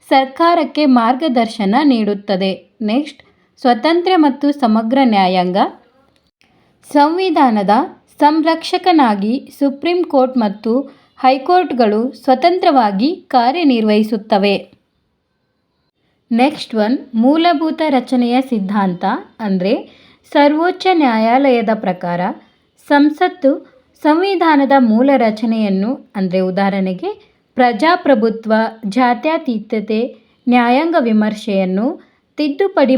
ಸರ್ಕಾರಕ್ಕೆ ಮಾರ್ಗದರ್ಶನ ನೀಡುತ್ತದೆ. ನೆಕ್ಸ್ಟ್, ಸ್ವತಂತ್ರ ಮತ್ತು ಸಮಗ್ರ ನ್ಯಾಯಾಂಗ. ಸಂವಿಧಾನದ ಸಂರಕ್ಷಕನಾಗಿ ಸುಪ್ರೀಂ ಕೋರ್ಟ್ ಮತ್ತು ಹೈಕೋರ್ಟ್ಗಳು ಸ್ವತಂತ್ರವಾಗಿ ಕಾರ್ಯನಿರ್ವಹಿಸುತ್ತವೆ. ನೆಕ್ಸ್ಟ್ ಮೂಲಭೂತ ರಚನೆಯ ಸಿದ್ಧಾಂತ ಅಂದರೆ ಸರ್ವೋಚ್ಚ ನ್ಯಾಯಾಲಯದ ಪ್ರಕಾರ ಸಂಸತ್ತು ಸಂವಿಧಾನದ ಮೂಲ ರಚನೆಯನ್ನು ಅಂದರೆ ಉದಾಹರಣೆಗೆ ಪ್ರಜಾಪ್ರಭುತ್ವ, ಜಾತ್ಯತೀತತೆ, ನ್ಯಾಯಾಂಗ ವಿಮರ್ಶೆಯನ್ನು ತಿದ್ದುಪಡಿ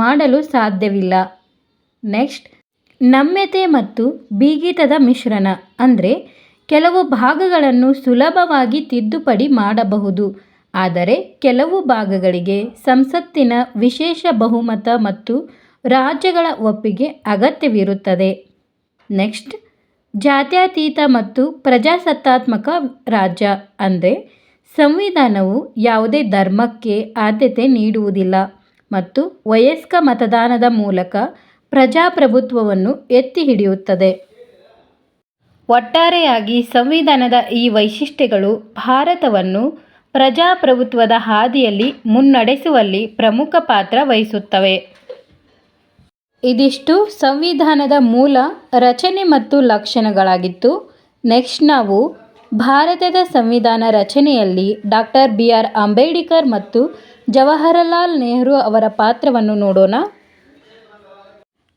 ಮಾಡಲು ಸಾಧ್ಯವಿಲ್ಲ. ನೆಕ್ಸ್ಟ್, ನಮ್ಯತೆ ಮತ್ತು ಬಿಗಿತದ ಮಿಶ್ರಣ ಅಂದರೆ ಕೆಲವು ಭಾಗಗಳನ್ನು ಸುಲಭವಾಗಿ ತಿದ್ದುಪಡಿ ಮಾಡಬಹುದು, ಆದರೆ ಕೆಲವು ಭಾಗಗಳಿಗೆ ಸಂಸತ್ತಿನ ವಿಶೇಷ ಬಹುಮತ ಮತ್ತು ರಾಜ್ಯಗಳ ಒಪ್ಪಿಗೆ ಅಗತ್ಯವಿರುತ್ತದೆ. ನೆಕ್ಸ್ಟ್, ಜಾತ್ಯತೀತ ಮತ್ತು ಪ್ರಜಾಸತ್ತಾತ್ಮಕ ರಾಜ್ಯ ಅಂದರೆ ಸಂವಿಧಾನವು ಯಾವುದೇ ಧರ್ಮಕ್ಕೆ ಆದ್ಯತೆ ನೀಡುವುದಿಲ್ಲ ಮತ್ತು ವಯಸ್ಕ ಮತದಾನದ ಮೂಲಕ ಪ್ರಜಾಪ್ರಭುತ್ವವನ್ನು ಎತ್ತಿ ಹಿಡಿಯುತ್ತದೆ. ಒಟ್ಟಾರೆಯಾಗಿ ಸಂವಿಧಾನದ ಈ ವೈಶಿಷ್ಟ್ಯಗಳು ಭಾರತವನ್ನು ಪ್ರಜಾಪ್ರಭುತ್ವದ ಹಾದಿಯಲ್ಲಿ ಮುನ್ನಡೆಸುವಲ್ಲಿ ಪ್ರಮುಖ ಪಾತ್ರ ವಹಿಸುತ್ತವೆ. ಇದಿಷ್ಟು ಸಂವಿಧಾನದ ಮೂಲ ರಚನೆ ಮತ್ತು ಲಕ್ಷಣಗಳಾಗಿತ್ತು. ನೆಕ್ಸ್ಟ್ ನಾವು ಭಾರತದ ಸಂವಿಧಾನ ರಚನೆಯಲ್ಲಿ ಡಾಕ್ಟರ್ BR ಅಂಬೇಡ್ಕರ್ ಮತ್ತು ಜವಾಹರಲಾಲ್ ನೆಹರು ಅವರ ಪಾತ್ರವನ್ನು ನೋಡೋಣ.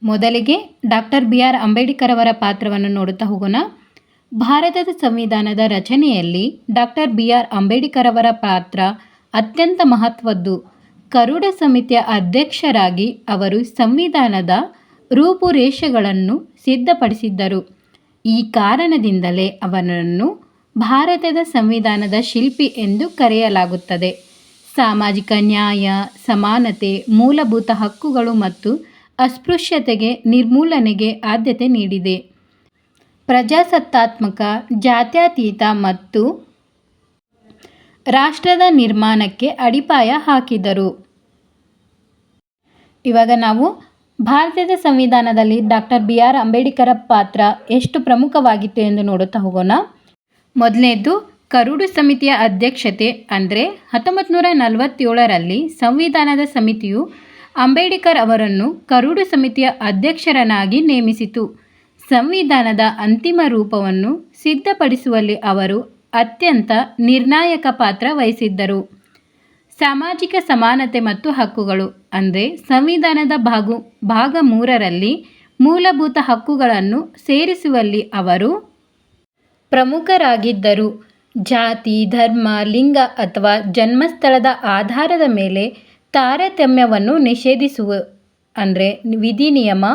ಮೊದಲಿಗೆ ಡಾಕ್ಟರ್ BR ಅಂಬೇಡ್ಕರ್ ಅವರ ಪಾತ್ರವನ್ನು ನೋಡುತ್ತಾ ಹೋಗೋಣ. ಭಾರತದ ಸಂವಿಧಾನದ ರಚನೆಯಲ್ಲಿ ಡಾಕ್ಟರ್ BR ಅಂಬೇಡ್ಕರ್ ಅವರ ಪಾತ್ರ ಅತ್ಯಂತ ಮಹತ್ವದ್ದು. ಕರಡು ಸಮಿತಿಯ ಅಧ್ಯಕ್ಷರಾಗಿ ಅವರು ಸಂವಿಧಾನದ ರೂಪುರೇಷೆಗಳನ್ನು ಸಿದ್ಧಪಡಿಸಿದ್ದರು. ಈ ಕಾರಣದಿಂದಲೇ ಅವರನ್ನು ಭಾರತದ ಸಂವಿಧಾನದ ಶಿಲ್ಪಿ ಎಂದು ಕರೆಯಲಾಗುತ್ತದೆ. ಸಾಮಾಜಿಕ ನ್ಯಾಯ, ಸಮಾನತೆ, ಮೂಲಭೂತ ಹಕ್ಕುಗಳು ಮತ್ತು ಅಸ್ಪೃಶ್ಯತೆಗೆ ನಿರ್ಮೂಲನೆಗೆ ಆದ್ಯತೆ ನೀಡಿದೆ. ಪ್ರಜಾಸತ್ತಾತ್ಮಕ, ಜಾತ್ಯತೀತ ಮತ್ತು ರಾಷ್ಟ್ರದ ನಿರ್ಮಾಣಕ್ಕೆ ಅಡಿಪಾಯ ಹಾಕಿದರು. ಇವಾಗ ನಾವು ಭಾರತದ ಸಂವಿಧಾನದಲ್ಲಿ ಡಾಕ್ಟರ್ BR ಅಂಬೇಡ್ಕರ್ ಪಾತ್ರ ಎಷ್ಟು ಪ್ರಮುಖವಾಗಿತ್ತು ಎಂದು ನೋಡುತ್ತಾ ಹೋಗೋಣ. ಮೊದಲನೇದು ಕರಡು ಸಮಿತಿಯ ಅಧ್ಯಕ್ಷತೆ ಅಂದರೆ 1947ರಲ್ಲಿ ಸಂವಿಧಾನದ ಸಮಿತಿಯು ಅಂಬೇಡ್ಕರ್ ಅವರನ್ನು ಕರಡು ಸಮಿತಿಯ ಅಧ್ಯಕ್ಷರನ್ನಾಗಿ ನೇಮಿಸಿತು. ಸಂವಿಧಾನದ ಅಂತಿಮ ರೂಪವನ್ನು ಸಿದ್ಧಪಡಿಸುವಲ್ಲಿ ಅವರು ಅತ್ಯಂತ ನಿರ್ಣಾಯಕ ಪಾತ್ರ ವಹಿಸಿದ್ದರು. ಸಾಮಾಜಿಕ ಸಮಾನತೆ ಮತ್ತು ಹಕ್ಕುಗಳು ಅಂದರೆ ಸಂವಿಧಾನದ ಭಾಗ 3ರಲ್ಲಿ ಮೂಲಭೂತ ಹಕ್ಕುಗಳನ್ನು ಸೇರಿಸುವಲ್ಲಿ ಅವರು ಪ್ರಮುಖರಾಗಿದ್ದರು. ಜಾತಿ, ಧರ್ಮ, ಲಿಂಗ ಅಥವಾ ಜನ್ಮಸ್ಥಳದ ಆಧಾರದ ಮೇಲೆ ತಾರತಮ್ಯವನ್ನು ನಿಷೇಧಿಸುವ ಅಂದರೆ ವಿಧಿ ನಿಯಮ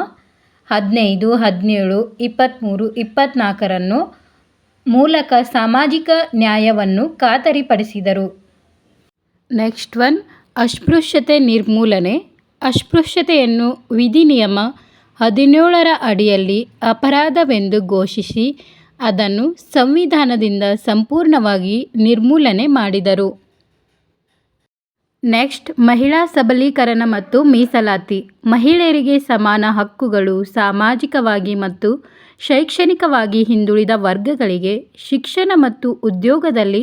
15, 17, 23, 24 ಮೂಲಕ ಸಾಮಾಜಿಕ ನ್ಯಾಯವನ್ನು ಖಾತರಿಪಡಿಸಿದರು. ನೆಕ್ಸ್ಟ್ ಅಸ್ಪೃಶ್ಯತೆ ನಿರ್ಮೂಲನೆ. ಅಸ್ಪೃಶ್ಯತೆಯನ್ನು ವಿಧಿ ನಿಯಮ 17ರ ಅಡಿಯಲ್ಲಿ ಅಪರಾಧವೆಂದು ಘೋಷಿಸಿ ಅದನ್ನು ಸಂವಿಧಾನದಿಂದ ಸಂಪೂರ್ಣವಾಗಿ ನಿರ್ಮೂಲನೆ ಮಾಡಿದರು. ನೆಕ್ಸ್ಟ್, ಮಹಿಳಾ ಸಬಲೀಕರಣ ಮತ್ತು ಮೀಸಲಾತಿ. ಮಹಿಳೆಯರಿಗೆ ಸಮಾನ ಹಕ್ಕುಗಳು. ಸಾಮಾಜಿಕವಾಗಿ ಮತ್ತು ಶೈಕ್ಷಣಿಕವಾಗಿ ಹಿಂದುಳಿದ ವರ್ಗಗಳಿಗೆ ಶಿಕ್ಷಣ ಮತ್ತು ಉದ್ಯೋಗದಲ್ಲಿ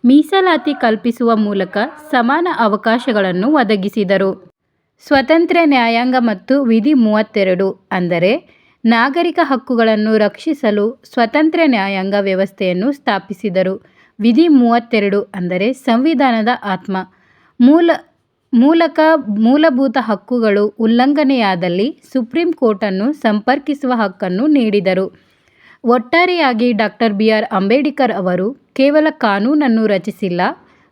ಮೀಸಲಾತಿ ಕಲ್ಪಿಸುವ ಮೂಲಕ ಸಮಾನ ಅವಕಾಶಗಳನ್ನು ಒದಗಿಸಿದರು. ಸ್ವತಂತ್ರ ನ್ಯಾಯಾಂಗ ಮತ್ತು ವಿಧಿ 32 ಅಂದರೆ ನಾಗರಿಕ ಹಕ್ಕುಗಳನ್ನು ರಕ್ಷಿಸಲು ಸ್ವತಂತ್ರ ನ್ಯಾಯಾಂಗ ವ್ಯವಸ್ಥೆಯನ್ನು ಸ್ಥಾಪಿಸಿದರು. ವಿಧಿ 32 ಅಂದರೆ ಸಂವಿಧಾನದ ಆತ್ಮ ಮೂಲಕ ಮೂಲಭೂತ ಹಕ್ಕುಗಳು ಉಲ್ಲಂಘನೆಯಾದಲ್ಲಿ ಸುಪ್ರೀಂ ಕೋರ್ಟನ್ನು ಸಂಪರ್ಕಿಸುವ ಹಕ್ಕನ್ನು ನೀಡಿದರು. ಒಟ್ಟಾರೆಯಾಗಿ ಡಾಕ್ಟರ್ ಬಿ.ಆರ್. ಅಂಬೇಡ್ಕರ್ ಅವರು ಕೇವಲ ಕಾನೂನನ್ನು ರಚಿಸಿಲ್ಲ,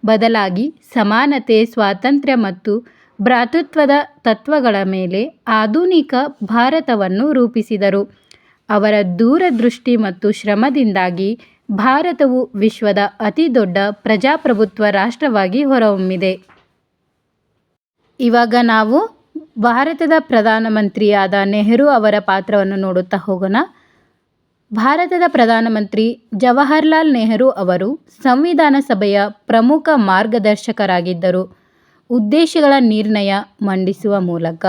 ಬದಲಾಗಿ ಸಮಾನತೆ, ಸ್ವಾತಂತ್ರ್ಯ ಮತ್ತು ಭ್ರಾತೃತ್ವದ ತತ್ವಗಳ ಮೇಲೆ ಆಧುನಿಕ ಭಾರತವನ್ನು ರೂಪಿಸಿದರು. ಅವರ ದೂರದೃಷ್ಟಿ ಮತ್ತು ಶ್ರಮದಿಂದಾಗಿ ಭಾರತವು ವಿಶ್ವದ ಅತಿದೊಡ್ಡ ಪ್ರಜಾಪ್ರಭುತ್ವ ರಾಷ್ಟ್ರವಾಗಿ ಹೊರಹೊಮ್ಮಿದೆ. ಇವಾಗ ನಾವು ಭಾರತದ ಪ್ರಧಾನಮಂತ್ರಿಯಾದ ನೆಹರು ಅವರ ಪಾತ್ರವನ್ನು ನೋಡುತ್ತಾ ಹೋಗೋಣ. ಭಾರತದ ಪ್ರಧಾನಮಂತ್ರಿ ಜವಾಹರ್ಲಾಲ್ ನೆಹರು ಅವರು ಸಂವಿಧಾನ ಸಭೆಯ ಪ್ರಮುಖ ಮಾರ್ಗದರ್ಶಕರಾಗಿದ್ದರು. ಉದ್ದೇಶಗಳ ನಿರ್ಣಯ ಮಂಡಿಸುವ ಮೂಲಕ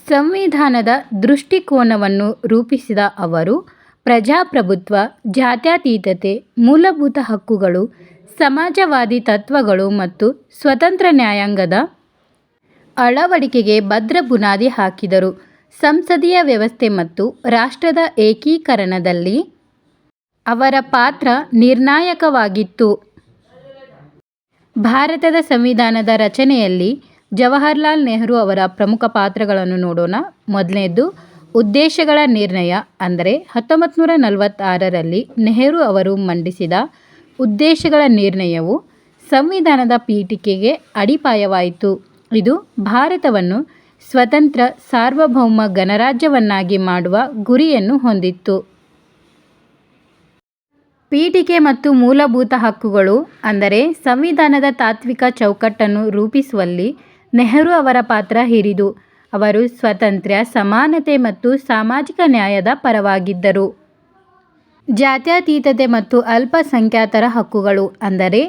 ಸಂವಿಧಾನದ ದೃಷ್ಟಿಕೋನವನ್ನು ರೂಪಿಸಿದ ಅವರು ಪ್ರಜಾಪ್ರಭುತ್ವ, ಜಾತ್ಯತೀತತೆ, ಮೂಲಭೂತ ಹಕ್ಕುಗಳು, ಸಮಾಜವಾದಿ ತತ್ವಗಳು ಮತ್ತು ಸ್ವತಂತ್ರ ನ್ಯಾಯಾಂಗದ ಅಳವಡಿಕೆಗೆ ಭದ್ರ ಬುನಾದಿ ಹಾಕಿದರು. ಸಂಸದೀಯ ವ್ಯವಸ್ಥೆ ಮತ್ತು ರಾಷ್ಟ್ರದ ಏಕೀಕರಣದಲ್ಲಿ ಅವರ ಪಾತ್ರ ನಿರ್ಣಾಯಕವಾಗಿತ್ತು. ಭಾರತದ ಸಂವಿಧಾನದ ರಚನೆಯಲ್ಲಿ ಜವಾಹರ್ಲಾಲ್ ನೆಹರು ಅವರ ಪ್ರಮುಖ ಪಾತ್ರಗಳನ್ನು ನೋಡೋಣ. ಮೊದಲನೇದು ಉದ್ದೇಶಗಳ ನಿರ್ಣಯ ಅಂದರೆ 1946ರಲ್ಲಿ ನೆಹರು ಅವರು ಮಂಡಿಸಿದ ಉದ್ದೇಶಗಳ ನಿರ್ಣಯವು ಸಂವಿಧಾನದ ಪೀಠಿಕೆಗೆ ಅಡಿಪಾಯವಾಯಿತು. ಇದು ಭಾರತವನ್ನು ಸ್ವತಂತ್ರ ಸಾರ್ವಭೌಮ ಗಣರಾಜ್ಯವನ್ನಾಗಿ ಮಾಡುವ ಗುರಿಯನ್ನು ಹೊಂದಿತ್ತು. ಪೀಠಿಕೆ ಮತ್ತು ಮೂಲಭೂತ ಹಕ್ಕುಗಳು ಅಂದರೆ ಸಂವಿಧಾನದ ತಾತ್ವಿಕ ಚೌಕಟ್ಟನ್ನು ರೂಪಿಸುವಲ್ಲಿ ನೆಹರು ಅವರ ಪಾತ್ರ ಹಿರಿದು. ಅವರು ಸ್ವಾತಂತ್ರ್ಯ, ಸಮಾನತೆ ಮತ್ತು ಸಾಮಾಜಿಕ ನ್ಯಾಯದ ಪರವಾಗಿದ್ದರು. ಜಾತ್ಯತೀತತೆ ಮತ್ತು ಅಲ್ಪಸಂಖ್ಯಾತರ ಹಕ್ಕುಗಳು ಅಂದರೆ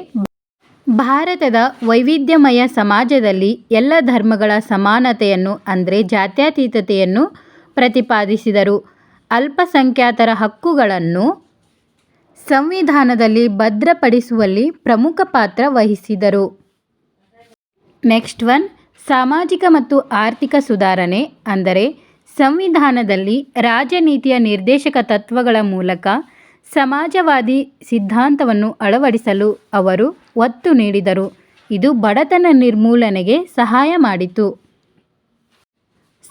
ಭಾರತದ ವೈವಿಧ್ಯಮಯ ಸಮಾಜದಲ್ಲಿ ಎಲ್ಲ ಧರ್ಮಗಳ ಸಮಾನತೆಯನ್ನು ಅಂದರೆ ಜಾತ್ಯತೀತತೆಯನ್ನು ಪ್ರತಿಪಾದಿಸಿದರು. ಅಲ್ಪಸಂಖ್ಯಾತರ ಹಕ್ಕುಗಳನ್ನು ಸಂವಿಧಾನದಲ್ಲಿ ಭದ್ರಪಡಿಸುವಲ್ಲಿ ಪ್ರಮುಖ ಪಾತ್ರ ವಹಿಸಿದರು. ನೆಕ್ಸ್ಟ್ ಒನ್, ಸಾಮಾಜಿಕ ಮತ್ತು ಆರ್ಥಿಕ ಸುಧಾರಣೆ ಅಂದರೆ ಸಂವಿಧಾನದಲ್ಲಿ ರಾಜನೀತಿಯ ನಿರ್ದೇಶಕ ತತ್ವಗಳ ಮೂಲಕ ಸಮಾಜವಾದಿ ಸಿದ್ಧಾಂತವನ್ನು ಅಳವಡಿಸಲು ಅವರು ಒತ್ತು ನೀಡಿದರು. ಇದು ಬಡತನ ನಿರ್ಮೂಲನೆಗೆ ಸಹಾಯ ಮಾಡಿತು.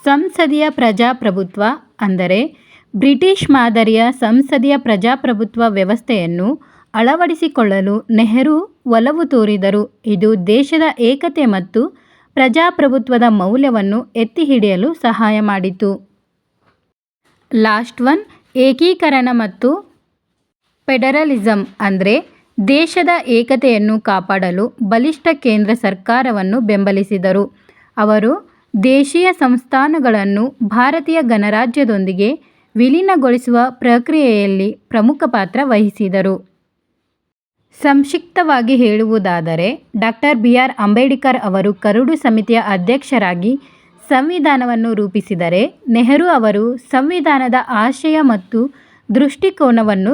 ಸಂಸದೀಯ ಪ್ರಜಾಪ್ರಭುತ್ವ ಅಂದರೆ ಬ್ರಿಟಿಷ್ ಮಾದರಿಯ ಸಂಸದೀಯ ಪ್ರಜಾಪ್ರಭುತ್ವ ವ್ಯವಸ್ಥೆಯನ್ನು ಅಳವಡಿಸಿಕೊಳ್ಳಲು ನೆಹರು ಒಲವು ತೋರಿದರು. ಇದು ದೇಶದ ಏಕತೆ ಮತ್ತು ಪ್ರಜಾಪ್ರಭುತ್ವದ ಮೌಲ್ಯವನ್ನು ಎತ್ತಿಹಿಡಿಯಲು ಸಹಾಯ ಮಾಡಿತು. ಲಾಸ್ಟ್ ಒನ್, ಏಕೀಕರಣ ಮತ್ತು ಫೆಡರಲಿಸಂ ಅಂದರೆ ದೇಶದ ಏಕತೆಯನ್ನು ಕಾಪಾಡಲು ಬಲಿಷ್ಠ ಕೇಂದ್ರ ಸರ್ಕಾರವನ್ನು ಬೆಂಬಲಿಸಿದರು. ಅವರು ದೇಶೀಯ ಸಂಸ್ಥಾನಗಳನ್ನು ಭಾರತೀಯ ಗಣರಾಜ್ಯದೊಂದಿಗೆ ವಿಲೀನಗೊಳಿಸುವ ಪ್ರಕ್ರಿಯೆಯಲ್ಲಿ ಪ್ರಮುಖ ಪಾತ್ರ ವಹಿಸಿದರು. ಸಂಕ್ಷಿಪ್ತವಾಗಿ ಹೇಳುವುದಾದರೆ ಡಾಕ್ಟರ್ ಬಿ.ಆರ್. ಅಂಬೇಡ್ಕರ್ ಅವರು ಕರಡು ಸಮಿತಿಯ ಅಧ್ಯಕ್ಷರಾಗಿ ಸಂವಿಧಾನವನ್ನು ರೂಪಿಸಿದರೆ, ನೆಹರು ಅವರು ಸಂವಿಧಾನದ ಆಶಯ ಮತ್ತು ದೃಷ್ಟಿಕೋನವನ್ನು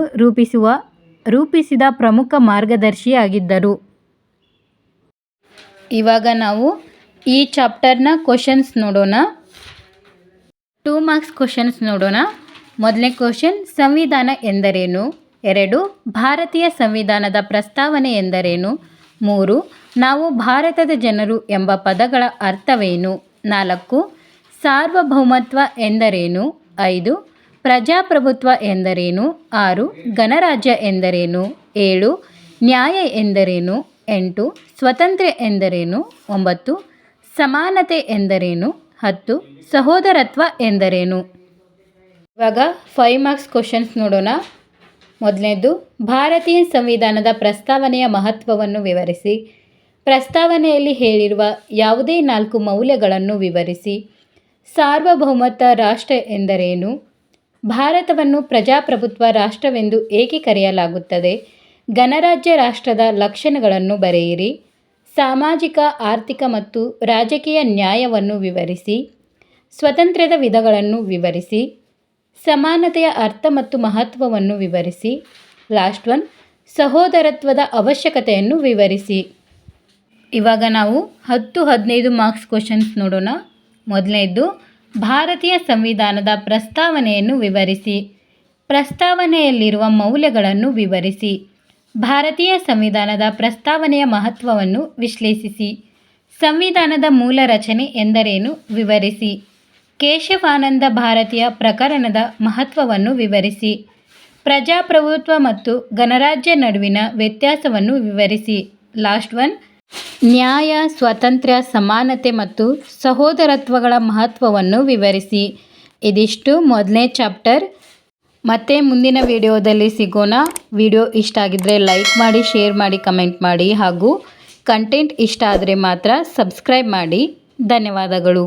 ರೂಪಿಸಿದ ಪ್ರಮುಖ ಮಾರ್ಗದರ್ಶಿಯಾಗಿದ್ದರು. ಇವಾಗ ನಾವು ಈ ಚಾಪ್ಟರ್ನ ಕ್ವಶನ್ಸ್ ನೋಡೋಣ. 2 ಮಾರ್ಕ್ಸ್ ಕ್ವಶನ್ಸ್ ನೋಡೋಣ. ಮೊದಲನೇ ಕ್ವಶನ್, ಸಂವಿಧಾನ ಎಂದರೇನು? 2, ಭಾರತೀಯ ಸಂವಿಧಾನದ ಪ್ರಸ್ತಾವನೆ ಎಂದರೇನು? 3, ನಾವು ಭಾರತದ ಜನರು ಎಂಬ ಪದಗಳ ಅರ್ಥವೇನು? 4, ಸಾರ್ವಭೌಮತ್ವ ಎಂದರೇನು? 5, ಪ್ರಜಾಪ್ರಭುತ್ವ ಎಂದರೇನು? 6, ಗಣರಾಜ್ಯ ಎಂದರೇನು? 7, ನ್ಯಾಯ ಎಂದರೇನು? 8, ಸ್ವತಂತ್ರ ಎಂದರೇನು? 9, ಸಮಾನತೆ ಎಂದರೇನು? 10, ಸಹೋದರತ್ವ ಎಂದರೇನು? ಇವಾಗ 5 ಮಾರ್ಕ್ಸ್ ಕ್ವಶನ್ಸ್ ನೋಡೋಣ. ಮೊದಲನೇದು, ಭಾರತೀಯ ಸಂವಿಧಾನದ ಪ್ರಸ್ತಾವನೆಯ ಮಹತ್ವವನ್ನು ವಿವರಿಸಿ. ಪ್ರಸ್ತಾವನೆಯಲ್ಲಿ ಹೇಳಿರುವ ಯಾವುದೇ 4 ಮೌಲ್ಯಗಳನ್ನು ವಿವರಿಸಿ. ಸಾರ್ವಭೌಮತ್ವ ರಾಷ್ಟ್ರ ಎಂದರೇನು? ಭಾರತವನ್ನು ಪ್ರಜಾಪ್ರಭುತ್ವ ರಾಷ್ಟ್ರವೆಂದು ಏಕೆ ಕರೆಯಲಾಗುತ್ತದೆ? ಗಣರಾಜ್ಯ ರಾಷ್ಟ್ರದ ಲಕ್ಷಣಗಳನ್ನು ಬರೆಯಿರಿ. ಸಾಮಾಜಿಕ, ಆರ್ಥಿಕ ಮತ್ತು ರಾಜಕೀಯ ನ್ಯಾಯವನ್ನು ವಿವರಿಸಿ. ಸ್ವಾತಂತ್ರ್ಯದ ವಿಧಗಳನ್ನು ವಿವರಿಸಿ. ಸಮಾನತೆಯ ಅರ್ಥ ಮತ್ತು ಮಹತ್ವವನ್ನು ವಿವರಿಸಿ. ಲಾಸ್ಟ್ ಒನ್, ಸಹೋದರತ್ವದ ಅವಶ್ಯಕತೆಯನ್ನು ವಿವರಿಸಿ. ಇವಾಗ ನಾವು 10-15 ಮಾರ್ಕ್ಸ್ ಕ್ವಶನ್ಸ್ ನೋಡೋಣ. ಮೊದಲನೇದು, ಭಾರತೀಯ ಸಂವಿಧಾನದ ಪ್ರಸ್ತಾವನೆಯನ್ನು ವಿವರಿಸಿ. ಪ್ರಸ್ತಾವನೆಯಲ್ಲಿರುವ ಮೌಲ್ಯಗಳನ್ನು ವಿವರಿಸಿ. ಭಾರತೀಯ ಸಂವಿಧಾನದ ಪ್ರಸ್ತಾವನೆಯ ಮಹತ್ವವನ್ನು ವಿಶ್ಲೇಷಿಸಿ. ಸಂವಿಧಾನದ ಮೂಲ ರಚನೆ ಎಂದರೇನು ವಿವರಿಸಿ. ಕೇಶವಾನಂದ ಭಾರತೀಯ ಪ್ರಕರಣದ ಮಹತ್ವವನ್ನು ವಿವರಿಸಿ. ಪ್ರಜಾಪ್ರಭುತ್ವ ಮತ್ತು ಗಣರಾಜ್ಯ ನಡುವಿನ ವ್ಯತ್ಯಾಸವನ್ನು ವಿವರಿಸಿ. ಲಾಸ್ಟ್ ಒನ್, ನ್ಯಾಯ, ಸ್ವಾತಂತ್ರ್ಯ, ಸಮಾನತೆ ಮತ್ತು ಸಹೋದರತ್ವಗಳ ಮಹತ್ವವನ್ನು ವಿವರಿಸಿ. ಇದಿಷ್ಟು ಮೊದಲನೇ ಚಾಪ್ಟರ್. ಮತ್ತೆ ಮುಂದಿನ ವಿಡಿಯೋದಲ್ಲಿ ಸಿಗೋಣ. ವಿಡಿಯೋ ಇಷ್ಟ ಆಗಿದ್ದರೆ ಲೈಕ್ ಮಾಡಿ, ಶೇರ್ ಮಾಡಿ, ಕಮೆಂಟ್ ಮಾಡಿ ಹಾಗೂ ಕಂಟೆಂಟ್ ಇಷ್ಟ ಆದರೆ ಮಾತ್ರ ಸಬ್ಸ್ಕ್ರೈಬ್ ಮಾಡಿ. ಧನ್ಯವಾದಗಳು.